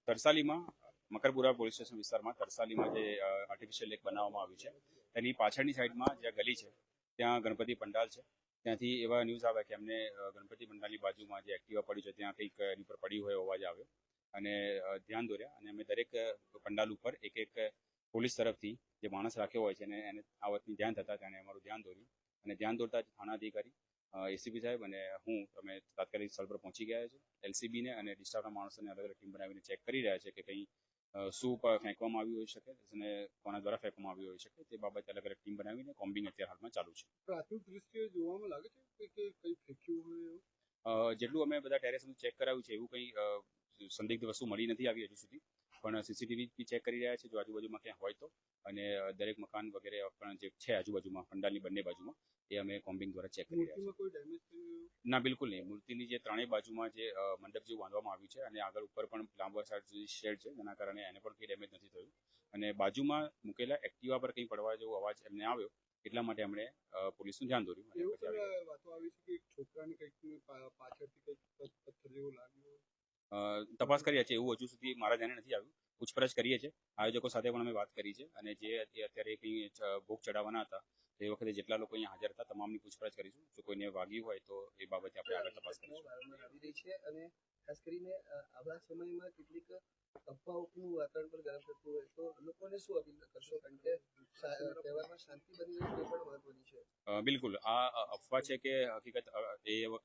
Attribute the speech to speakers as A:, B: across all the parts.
A: તરસાલીમાં Makarpura police station વિસ્તારમાં તરસાલીમાં જે artificial lake બનાવવામાં આવ્યું છે તેની પાછળની સાઈડમાં જે ગલી છે ત્યાં ગણપતિ પંડાલ છે. ત્યાંથી એવા ન્યૂઝ આવ્યા કે અમને ગણપતિ પંડાલની બાજુમાં જે એક્ટિવા પડ્યું છે ત્યાં કંઈક એની પર પડી હોય અવાજ આવ્યો અને ધ્યાન દોર્યા અને અમે દરેક પંડાલ ઉપર એક એક પોલીસ તરફથી જે માણસ રાખ્યો હોય છે અને એને આ વાતની ધ્યાન થતાં તેણે અમારું ધ્યાન દોર્યું અને ધ્યાન દોરતા જ થાણા અધિકારી એસીપી સાહેબ અને અમે તાત્કાલિક સ્થળ પર પહોંચી ગયા છે. એલસીબીને અને ડિસ્ટાફના માણસોને અલગ અલગ ટીમ બનાવીને ચેક કરી રહ્યા છે કે કંઈ શું ફેંકવામાં આવ્યું હોઈ શકે અને કોના દ્વારા ફેંકવામાં આવ્યું હોઈ શકે તે બાબતે અલગ અલગ ટીમ બનાવીને કોમ્બિંગ અત્યારે હાલમાં ચાલુ છે.
B: પ્રાથમિક દ્રષ્ટિએ જોવામાં લાગે છે કે કંઈ ફેંક્યું હોય
A: જેટલું અમે બધા ટેરેસ ચેક કરાવ્યું છે એવું કંઈ સંદિગ્ધ વસ્તુ મળી નથી આવી હજુ સુધી, પણ સીસીટીવી બી ચેક કરી રહ્યા છે જો આજુબાજુમાં ક્યાં હોય તો, અને દરેક મકાન વગેરે પણ જે છે આજુબાજુમાં પંડાલની બંને બાજુમાં એ અમે કોમ્બિંગ દ્વારા ચેક કરી રહ્યા છીએ. ના, બિલકુલ નહીં. મૂર્તિની જે ત્રણેય બાજુમાં જે મંડપ જેવું બાંધવામાં આવ્યું છે અને આગળ ઉપર પણ લાંબા સાઈડ શેડ છે જેના કારણે એને પણ કંઈ ડેમેજ નથી થયું અને બાજુમાં મૂકેલા એક્ટિવા પર કંઈ પડવા જેવો અવાજ એમને આવ્યો એટલા માટે એમણે પોલીસનું ધ્યાન દોર્યું.
B: વાતો આવી છે કે છોકરાને કંઈક પાછળથી કંઈક પથ્થર જેવું લાગ્યું.
A: તપાસ કરીએ છીએ, એવું હજુ સુધી મારા ધ્યાને નથી આવ્યું. પૂછપરછ કરીએ છીએ, આયોજકો સાથે પણ અમે વાત કરી છે અને જે અત્યારે કંઈ ભોગ ચડાવવાના હતા એ વખતે જેટલા લોકો અહીંયા હાજર હતા તમામની પૂછપરછ કરીશું. જો કોઈને વાગ્યું હોય તો એ બાબતે આપણે આગળ તપાસ કરીશું.
C: આવી રહી છે અને ખાસ કરીને આવા સમયમાં કેટલીક અફવાઓનું વાતાવરણ પણ ગરમ થતું હોય તો લોકોને શું અપીલ કરશો, કારણ કે તહેવારમાં શાંતિ બની રહે તે પણ મહત્વની છે.
A: બિલકુલ, આ અફવા છે કે હકીકત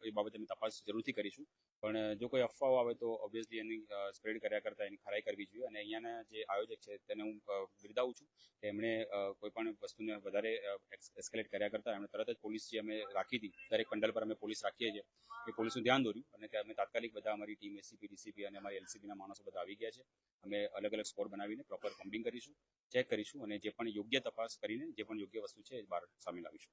A: એ બાબતે અમે તપાસ જરૂરથી કરીશું, પણ જો કોઈ અફવાઓ આવે તો ઓબ્વિયસલી એની સ્પ્રેડ કર્યા કરતાં એની ખરાઈ કરવી જોઈએ અને અહીંયાના જે આયોજક છે તેને હું બિરદાવું છું કે એમણે કોઈ પણ વસ્તુને વધારે એસ્કેલેટ કર્યા કરતાં એમણે તરત જ પોલીસ જે અમે રાખી હતી, દરેક પંડાલ પર અમે પોલીસ રાખીએ છીએ, એ પોલીસનું ધ્યાન દોર્યું અને કે અમે તાત્કાલિક બધા અમારી ટીમ એસીપી ડીસીપી અને અમારી એલસીબીના માણસો બધા આવી ગયા છે. અમે અલગ અલગ સ્કોર બનાવીને પ્રોપર કોમ્બિંગ કરીશું, ચેક કરીશું અને જે પણ યોગ્ય તપાસ કરીને જે પણ યોગ્ય વસ્તુ છે એ બહાર સામે લાવીશું.